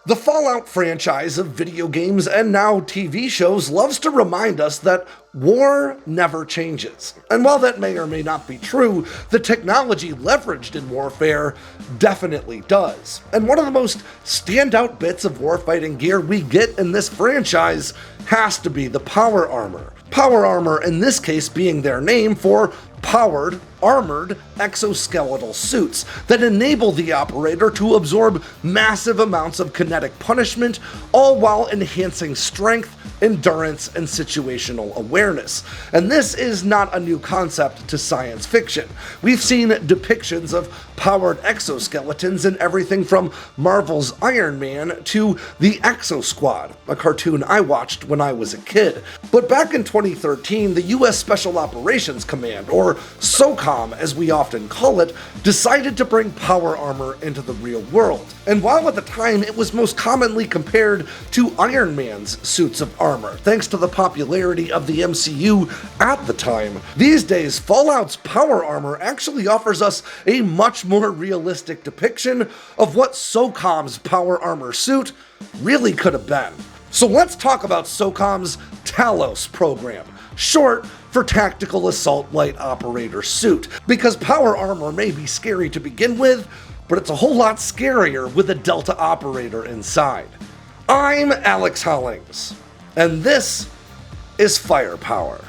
The Fallout franchise of video games and now TV shows loves to remind us that war never changes. And while that may or may not be true, the technology leveraged in warfare definitely does. And one of the most standout bits of warfighting gear we get in this franchise has to be the power armor. Power armor in this case being their name for powered, armored exoskeletal suits that enable the operator to absorb massive amounts of kinetic punishment, all while enhancing strength, endurance, and situational awareness. And this is not a new concept to science fiction. We've seen depictions of powered exoskeletons in everything from Marvel's Iron Man to the Exo Squad, a cartoon I watched when I was a kid. But back in 2013, the US Special Operations Command, or SOCOM as we often call it, decided to bring power armor into the real world. And while at the time it was most commonly compared to Iron Man's suits of armor, thanks to the popularity of the MCU at the time, these days Fallout's power armor actually offers us a much more realistic depiction of what SOCOM's power armor suit really could have been. So let's talk about SOCOM's TALOS program, short for Tactical Assault Light Operator Suit, because power armor may be scary to begin with, but it's a whole lot scarier with a Delta operator inside. I'm Alex Hollings, and this is Firepower.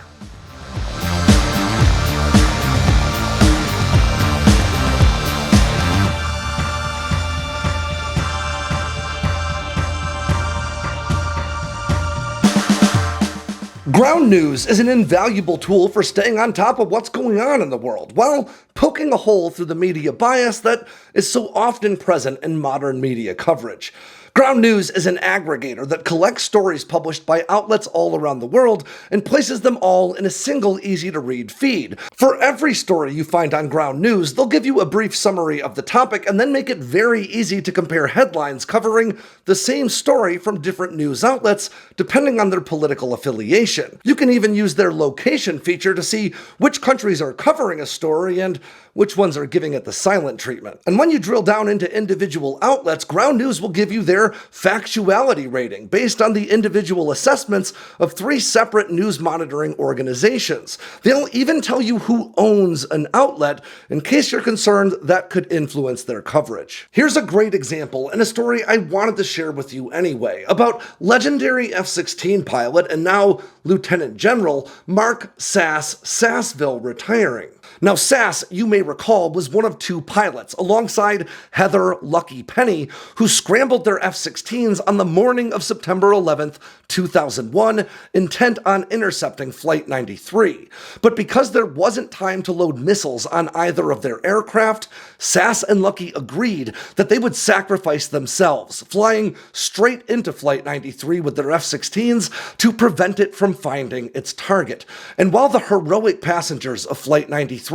Ground news is an invaluable tool for staying on top of what's going on in the world, while poking a hole through the media bias that is so often present in modern media coverage. Ground news is an aggregator that collects stories published by outlets all around the world and places them all in a single easy-to-read feed. For every story you find on Ground News, they'll give you a brief summary of the topic and then make it very easy to compare headlines covering the same story from different news outlets, depending on their political affiliation. You can even use their location feature to see which countries are covering a story and which ones are giving it the silent treatment. And when you drill down into individual outlets, Ground News will give you their factuality rating based on the individual assessments of 3 separate news monitoring organizations. They'll even tell you who owns an outlet in case you're concerned that could influence their coverage. Here's a great example and a story I wanted to share with you anyway, about legendary F-16 pilot and now Lieutenant General Mark Sassville retiring. Now, Sass, you may recall, was one of 2 pilots, alongside Heather Lucky Penny, who scrambled their F-16s on the morning of September 11th, 2001, intent on intercepting Flight 93. But because there wasn't time to load missiles on either of their aircraft, Sass and Lucky agreed that they would sacrifice themselves, flying straight into Flight 93 with their F-16s to prevent it from finding its target. And while the heroic passengers of Flight 93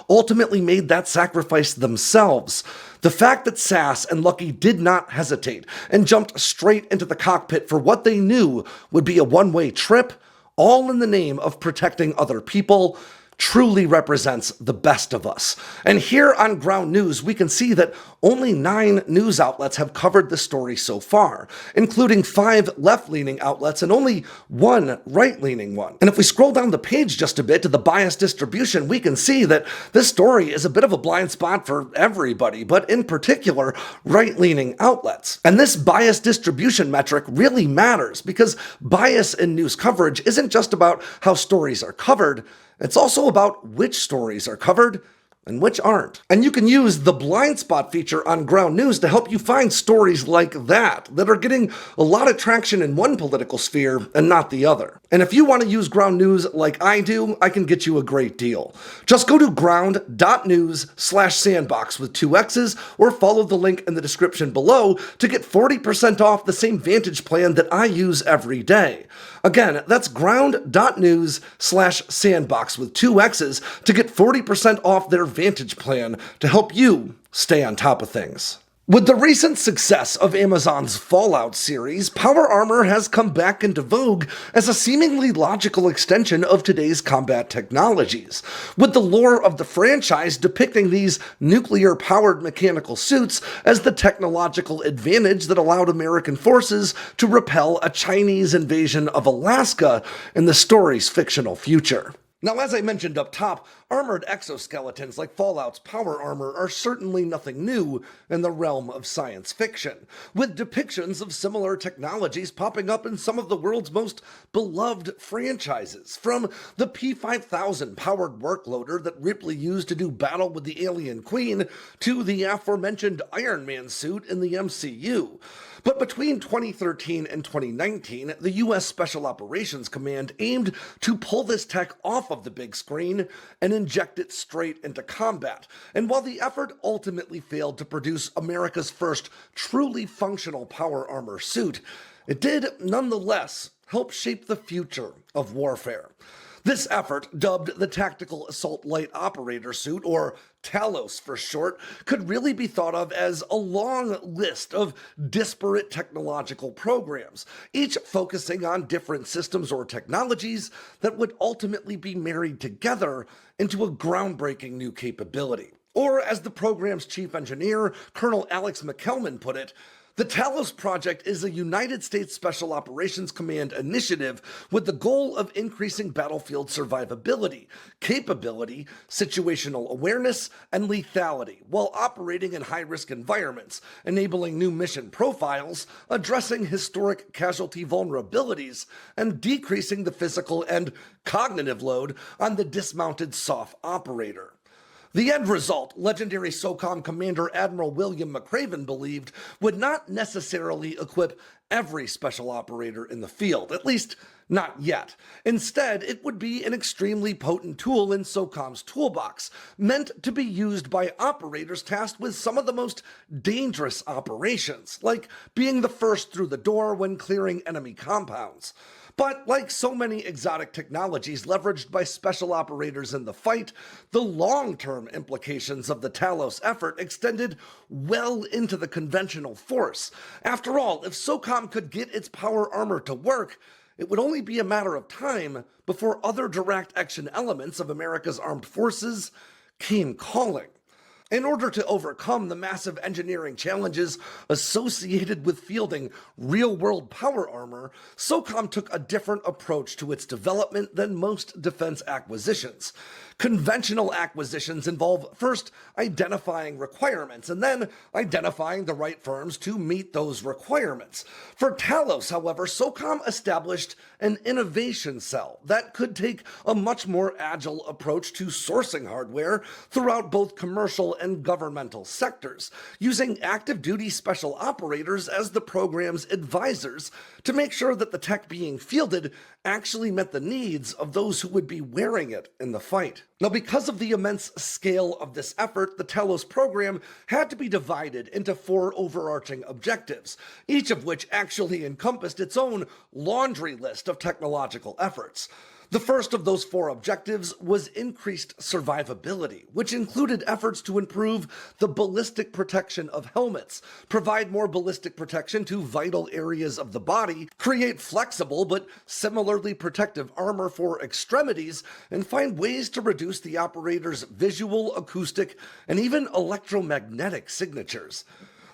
ultimately made that sacrifice themselves, the fact that Sass and Lucky did not hesitate and jumped straight into the cockpit for what they knew would be a one-way trip, all in the name of protecting other people, truly represents the best of us. And here on Ground News, we can see that only 9 news outlets have covered the story so far, including 5 left-leaning outlets and only 1 right-leaning one. And if we scroll down the page just a bit to the bias distribution, we can see that this story is a bit of a blind spot for everybody, but in particular, right-leaning outlets. And this bias distribution metric really matters because bias in news coverage isn't just about how stories are covered, it's also about which stories are covered and which aren't. And you can use the blind spot feature on Ground News to help you find stories like that are getting a lot of traction in one political sphere and not the other. And if you want to use Ground News like I do, I can get you a great deal. Just go to ground.news/sandbox with 2 X's or follow the link in the description below to get 40% off the same Vantage plan that I use every day. Again, that's ground.news/sandbox with 2 X's to get 40% off their Vantage plan to help you stay on top of things. With the recent success of Amazon's Fallout series, power armor has come back into vogue as a seemingly logical extension of today's combat technologies, with the lore of the franchise depicting these nuclear-powered mechanical suits as the technological advantage that allowed American forces to repel a Chinese invasion of Alaska in the story's fictional future. Now, as I mentioned up top, armored exoskeletons like Fallout's power armor are certainly nothing new in the realm of science fiction, with depictions of similar technologies popping up in some of the world's most beloved franchises, from the P-5000 powered workloader that Ripley used to do battle with the Alien Queen, to the aforementioned Iron Man suit in the MCU. But between 2013 and 2019, the US Special Operations Command aimed to pull this tech off of the big screen and inject it straight into combat. And while the effort ultimately failed to produce America's first truly functional power armor suit, it did nonetheless help shape the future of warfare. This effort, dubbed the Tactical Assault Light Operator Suit, or TALOS for short, could really be thought of as a long list of disparate technological programs, each focusing on different systems or technologies that would ultimately be married together into a groundbreaking new capability. Or, as the program's chief engineer, Colonel Alex McKelman, put it, the TALOS project is a United States Special Operations Command initiative with the goal of increasing battlefield survivability, capability, situational awareness, and lethality, while operating in high-risk environments, enabling new mission profiles, addressing historic casualty vulnerabilities, and decreasing the physical and cognitive load on the dismounted SOF operator. The end result, legendary SOCOM Commander Admiral William McRaven believed, would not necessarily equip every special operator in the field, at least not yet. Instead, it would be an extremely potent tool in SOCOM's toolbox, meant to be used by operators tasked with some of the most dangerous operations, like being the first through the door when clearing enemy compounds. But like so many exotic technologies leveraged by special operators in the fight, the long-term implications of the TALOS effort extended well into the conventional force. After all, if SOCOM could get its power armor to work, it would only be a matter of time before other direct action elements of America's armed forces came calling. In order to overcome the massive engineering challenges associated with fielding real-world power armor, SOCOM took a different approach to its development than most defense acquisitions. Conventional acquisitions involve first identifying requirements and then identifying the right firms to meet those requirements. For TALOS, however, SOCOM established an innovation cell that could take a much more agile approach to sourcing hardware throughout both commercial and governmental sectors, using active-duty special operators as the program's advisors to make sure that the tech being fielded actually met the needs of those who would be wearing it in the fight. Now, because of the immense scale of this effort, the TALOS program had to be divided into 4 overarching objectives, each of which actually encompassed its own laundry list of technological efforts. The first of those 4 objectives was increased survivability, which included efforts to improve the ballistic protection of helmets, provide more ballistic protection to vital areas of the body, create flexible but similarly protective armor for extremities, and find ways to reduce the operator's visual, acoustic, and even electromagnetic signatures.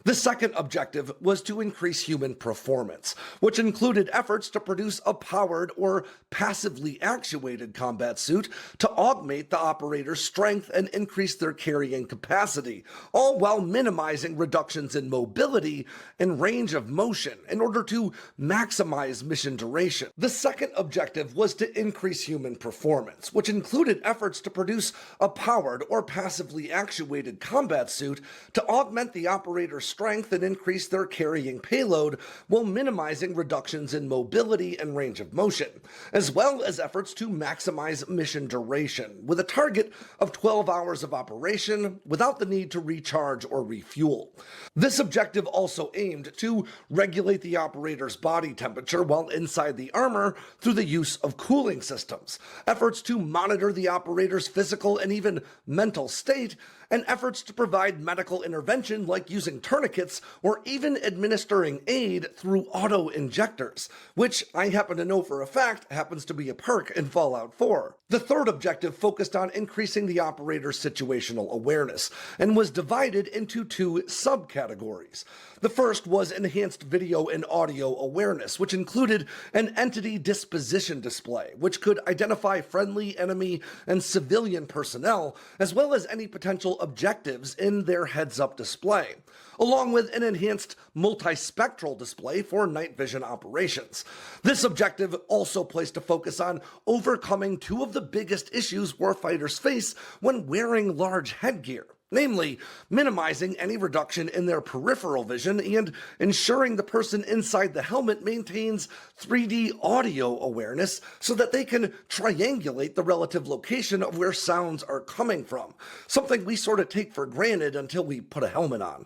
The second objective was to increase human performance, which included efforts to produce a powered or passively actuated combat suit to augment the operator's strength and increase their carrying capacity, all while minimizing reductions in mobility and range of motion in order to maximize mission duration. The second objective was to increase human performance, which included efforts to produce a powered or passively actuated combat suit to augment the operator's strength and increase their carrying payload while minimizing reductions in mobility and range of motion, as well as efforts to maximize mission duration, with a target of 12 hours of operation without the need to recharge or refuel. This objective also aimed to regulate the operator's body temperature while inside the armor through the use of cooling systems, efforts to monitor the operator's physical and even mental state, and efforts to provide medical intervention like using tourniquets or even administering aid through auto-injectors, which I happen to know for a fact happens to be a perk in Fallout 4. The third objective focused on increasing the operator's situational awareness, and was divided into two subcategories. The first was enhanced video and audio awareness, which included an entity disposition display, which could identify friendly, enemy, and civilian personnel, as well as any potential objectives in their heads-up display, along with an enhanced multispectral display for night vision operations. This objective also placed a focus on overcoming two of the biggest issues warfighters face when wearing large headgear, namely, minimizing any reduction in their peripheral vision and ensuring the person inside the helmet maintains 3D audio awareness so that they can triangulate the relative location of where sounds are coming from, something we sort of take for granted until we put a helmet on.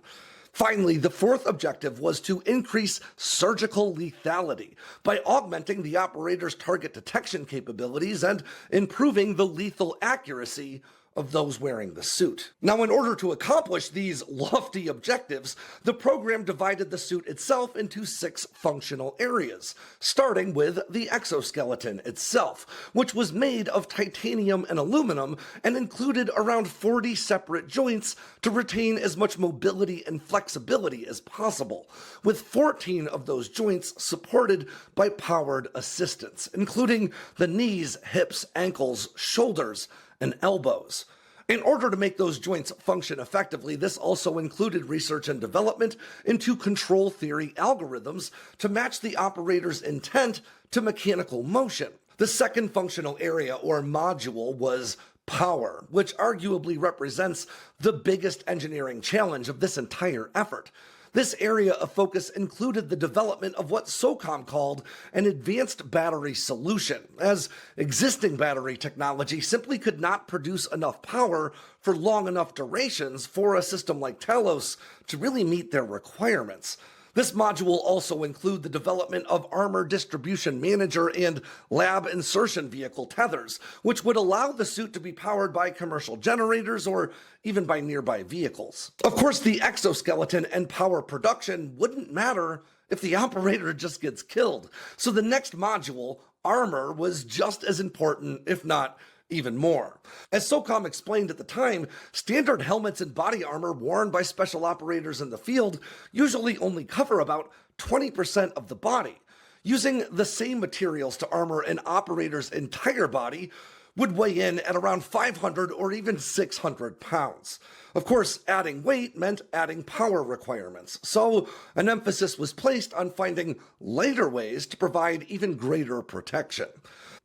Finally, the fourth objective was to increase surgical lethality by augmenting the operator's target detection capabilities and improving the lethal accuracy of those wearing the suit. Now, in order to accomplish these lofty objectives, the program divided the suit itself into 6 functional areas, starting with the exoskeleton itself, which was made of titanium and aluminum and included around 40 separate joints to retain as much mobility and flexibility as possible, with 14 of those joints supported by powered assistants, including the knees, hips, ankles, shoulders, and elbows. In order to make those joints function effectively, this also included research and development into control theory algorithms to match the operator's intent to mechanical motion. The second functional area or module was power, which arguably represents the biggest engineering challenge of this entire effort. This area of focus included the development of what SOCOM called an advanced battery solution, as existing battery technology simply could not produce enough power for long enough durations for a system like TALOS to really meet their requirements. This module also include the development of armor distribution manager and lab insertion vehicle tethers, which would allow the suit to be powered by commercial generators or even by nearby vehicles. Of course, the exoskeleton and power production wouldn't matter if the operator just gets killed. So the next module, armor, was just as important, if not even more. As SOCOM explained at the time, standard helmets and body armor worn by special operators in the field usually only cover about 20% of the body. Using the same materials to armor an operator's entire body would weigh in at around 500 or even 600 pounds. Of course, adding weight meant adding power requirements, so an emphasis was placed on finding lighter ways to provide even greater protection.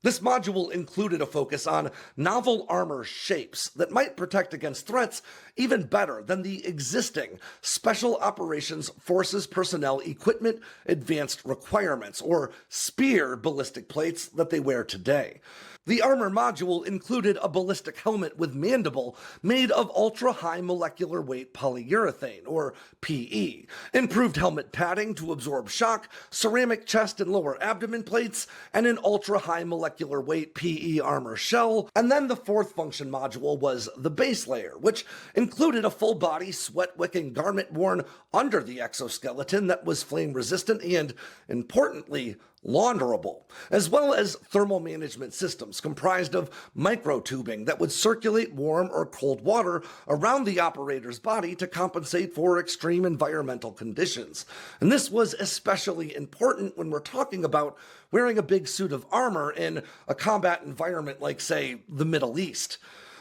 This module included a focus on novel armor shapes that might protect against threats even better than the existing Special Operations Forces Personnel Equipment Advanced Requirements, or SPEAR ballistic plates that they wear today. The armor module included a ballistic helmet with mandible made of ultra-high molecular weight polyurethane, or PE, improved helmet padding to absorb shock, ceramic chest and lower abdomen plates, and an ultra-high molecular weight PE armor shell. And then the fourth function module was the base layer, which included a full-body sweat-wicking garment worn under the exoskeleton that was flame-resistant and, importantly, launderable, as well as thermal management systems comprised of microtubing that would circulate warm or cold water around the operator's body to compensate for extreme environmental conditions. And this was especially important when we're talking about wearing a big suit of armor in a combat environment like, say, the Middle East.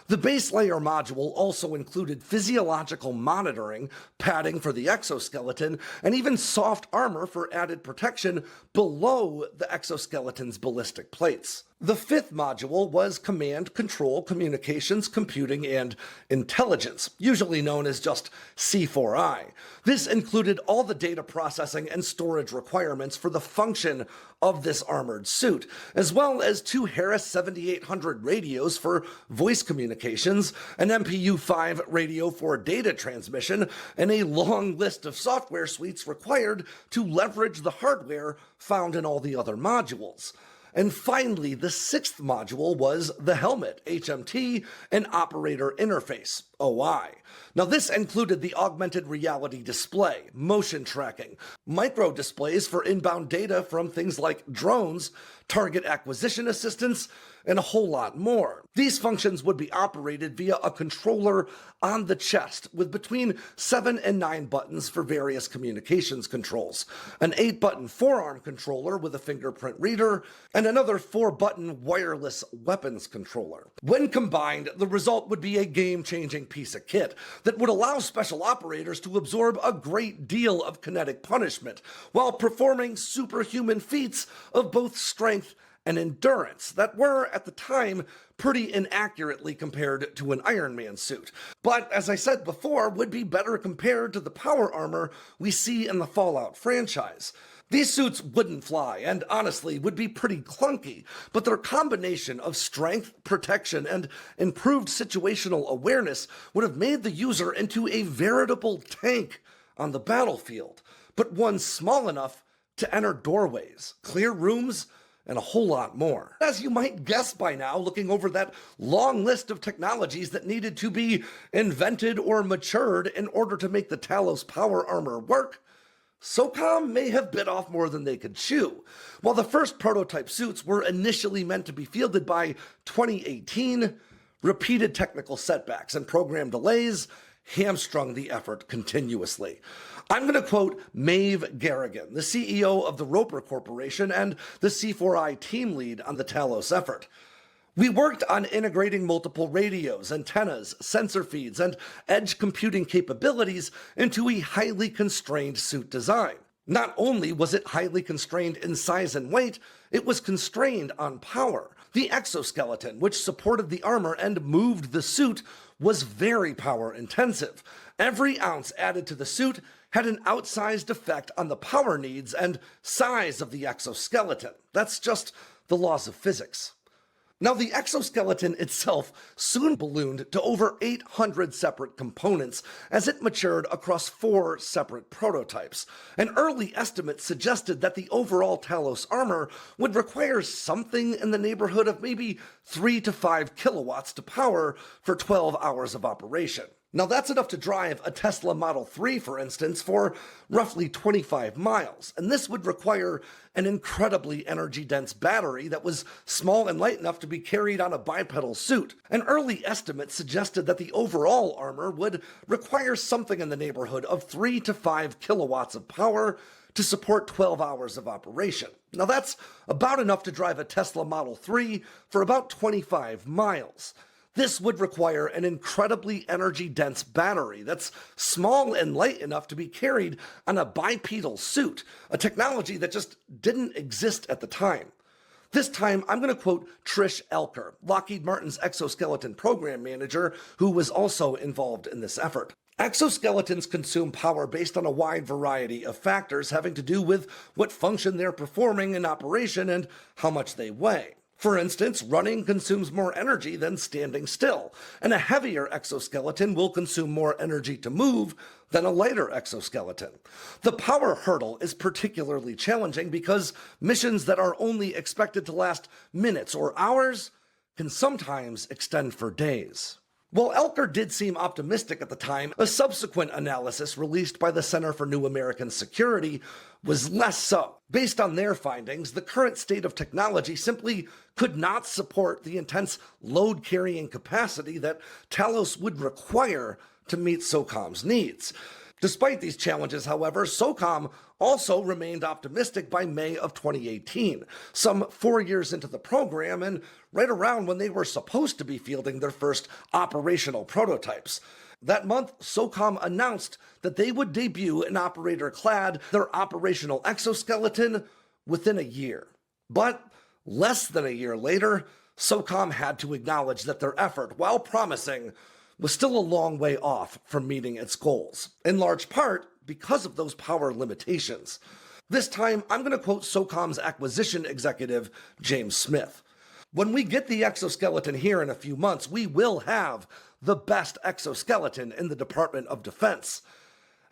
The base layer module also included physiological monitoring, padding for the exoskeleton, and even soft armor for added protection below the exoskeleton's ballistic plates. The fifth module was Command, Control, Communications, Computing, and Intelligence, usually known as just C4I. This included all the data processing and storage requirements for the function of this armored suit, as well as 2 Harris 7800 radios for voice communications, an MPU-5 radio for data transmission, and a long list of software suites required to leverage the hardware found in all the other modules. And finally, the sixth module was the helmet, HMT, and operator interface, OI. Now, this included the augmented reality display, motion tracking, micro displays for inbound data from things like drones, target acquisition assistance, and a whole lot more. These functions would be operated via a controller on the chest with between 7 and 9 buttons for various communications controls, an 8-button forearm controller with a fingerprint reader, and another 4-button wireless weapons controller. When combined, the result would be a game-changing piece of kit that would allow special operators to absorb a great deal of kinetic punishment while performing superhuman feats of both strength and endurance that were, at the time, pretty inaccurately compared to an Iron Man suit. But, as I said before, would be better compared to the power armor we see in the Fallout franchise. These suits wouldn't fly, and honestly would be pretty clunky, but their combination of strength, protection, and improved situational awareness would have made the user into a veritable tank on the battlefield, but one small enough to enter doorways, clear rooms, and a whole lot more. As you might guess by now, looking over that long list of technologies that needed to be invented or matured in order to make the TALOS power armor work, SOCOM may have bit off more than they could chew. While the first prototype suits were initially meant to be fielded by 2018, repeated technical setbacks and program delays hamstrung the effort continuously. I'm going to quote Maeve Garrigan, the CEO of the Roper Corporation and the C4I team lead on the TALOS effort. We worked on integrating multiple radios, antennas, sensor feeds, and edge computing capabilities into a highly constrained suit design. Not only was it highly constrained in size and weight, it was constrained on power. The exoskeleton, which supported the armor and moved the suit, was very power intensive. Every ounce added to the suit had an outsized effect on the power needs and size of the exoskeleton. That's just the laws of physics. Now, the exoskeleton itself soon ballooned to over 800 separate components as it matured across 4 separate prototypes. An early estimate suggested that the overall TALOS armor would require something in the neighborhood of maybe 3 to 5 kilowatts to power for 12 hours of operation. Now, that's enough to drive a Tesla Model 3, for instance, for roughly 25 miles, and this would require an incredibly energy-dense battery that was small and light enough to be carried on a bipedal suit. An early estimate suggested that the overall armor would require something in the neighborhood of 3 to 5 kilowatts of power to support 12 hours of operation. Now, that's about enough to drive a Tesla Model 3 for about 25 miles. This would require an incredibly energy-dense battery that's small and light enough to be carried on a bipedal suit, a technology that just didn't exist at the time. This time, I'm going to quote Trish Elker, Lockheed Martin's exoskeleton program manager, who was also involved in this effort. Exoskeletons consume power based on a wide variety of factors having to do with what function they're performing in operation and how much they weigh. For instance, running consumes more energy than standing still, and a heavier exoskeleton will consume more energy to move than a lighter exoskeleton. The power hurdle is particularly challenging because missions that are only expected to last minutes or hours can sometimes extend for days. While Elker did seem optimistic at the time, a subsequent analysis released by the Center for New American Security was less so. Based on their findings, the current state of technology simply could not support the intense load-carrying capacity that TALOS would require to meet SOCOM's needs. Despite these challenges, however, SOCOM also remained optimistic by May of 2018, some 4 years into the program and right around when they were supposed to be fielding their first operational prototypes. That month, SOCOM announced that they would debut an operator-clad, their operational exoskeleton, within a year. But less than a year later, SOCOM had to acknowledge that their effort, while promising, was still a long way off from meeting its goals, in large part because of those power limitations. This time, I'm going to quote SOCOM's acquisition executive, James Smith. When we get the exoskeleton here in a few months, we will have the best exoskeleton in the Department of Defense.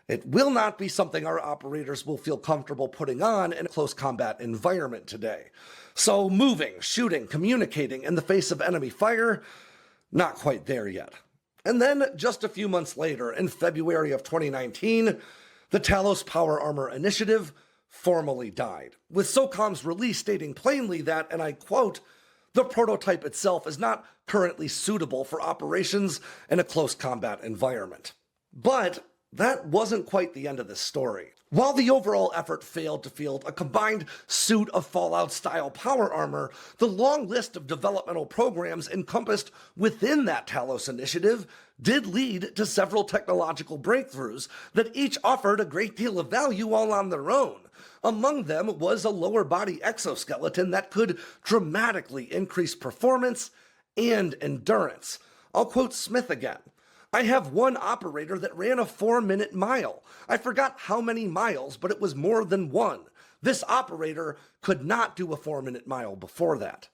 It will not be something our operators will feel comfortable putting on in a close combat environment today. So moving, shooting, communicating in the face of enemy fire, not quite there yet. And then, just a few months later, in February of 2019, the TALOS Power Armor Initiative formally died, with SOCOM's release stating plainly that, and I quote, "The prototype itself is not currently suitable for operations in a close combat environment." But that wasn't quite the end of the story. While the overall effort failed to field a combined suit of Fallout-style power armor, the long list of developmental programs encompassed within that TALOS initiative did lead to several technological breakthroughs that each offered a great deal of value all on their own. Among them was a lower body exoskeleton that could dramatically increase performance and endurance. I'll quote Smith again. "I have one operator that ran a 4-minute mile. I forgot how many miles, but it was more than one. This operator could not do a 4-minute mile before that."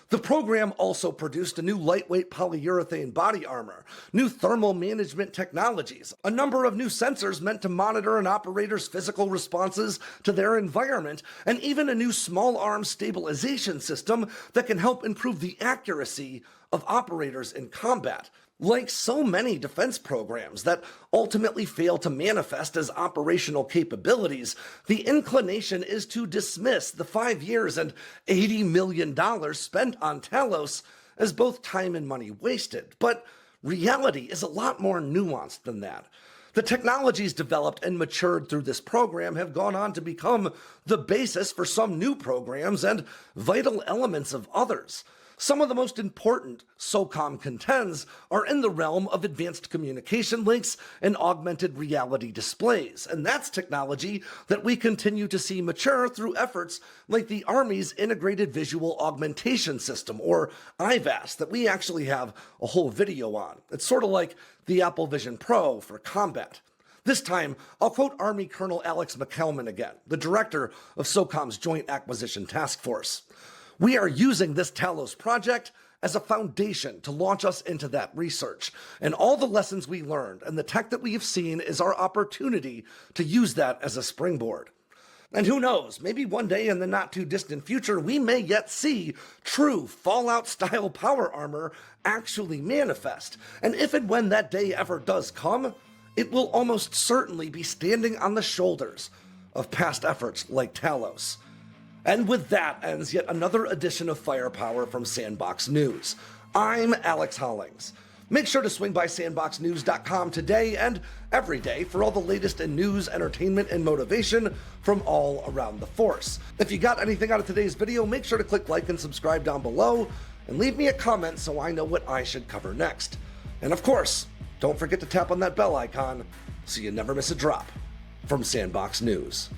The program also produced a new lightweight polyurethane body armor, new thermal management technologies, a number of new sensors meant to monitor an operator's physical responses to their environment, and even a new small arm stabilization system that can help improve the accuracy of operators in combat. Like so many defense programs that ultimately fail to manifest as operational capabilities, the inclination is to dismiss the 5 years and $80 million spent on TALOS as both time and money wasted. But reality is a lot more nuanced than that. The technologies developed and matured through this program have gone on to become the basis for some new programs and vital elements of others. Some of the most important, SOCOM contends, are in the realm of advanced communication links and augmented reality displays, and that's technology that we continue to see mature through efforts like the Army's Integrated Visual Augmentation System, or IVAS, that we actually have a whole video on. It's sort of like the Apple Vision Pro for combat. This time, I'll quote Army Colonel Alex McHellman again, the director of SOCOM's Joint Acquisition Task Force. "We are using this TALOS project as a foundation to launch us into that research, and all the lessons we learned and the tech that we have seen is our opportunity to use that as a springboard. And who knows, maybe one day in the not-too-distant future, we may yet see true Fallout-style power armor actually manifest, and if and when that day ever does come, it will almost certainly be standing on the shoulders of past efforts like TALOS." And with that ends yet another edition of Firepower from Sandboxx News. I'm Alex Hollings. Make sure to swing by sandboxnews.com today and every day for all the latest in news, entertainment, and motivation from all around the force. If you got anything out of today's video, make sure to click like and subscribe down below, and leave me a comment so I know what I should cover next. And of course, don't forget to tap on that bell icon so you never miss a drop from Sandboxx News.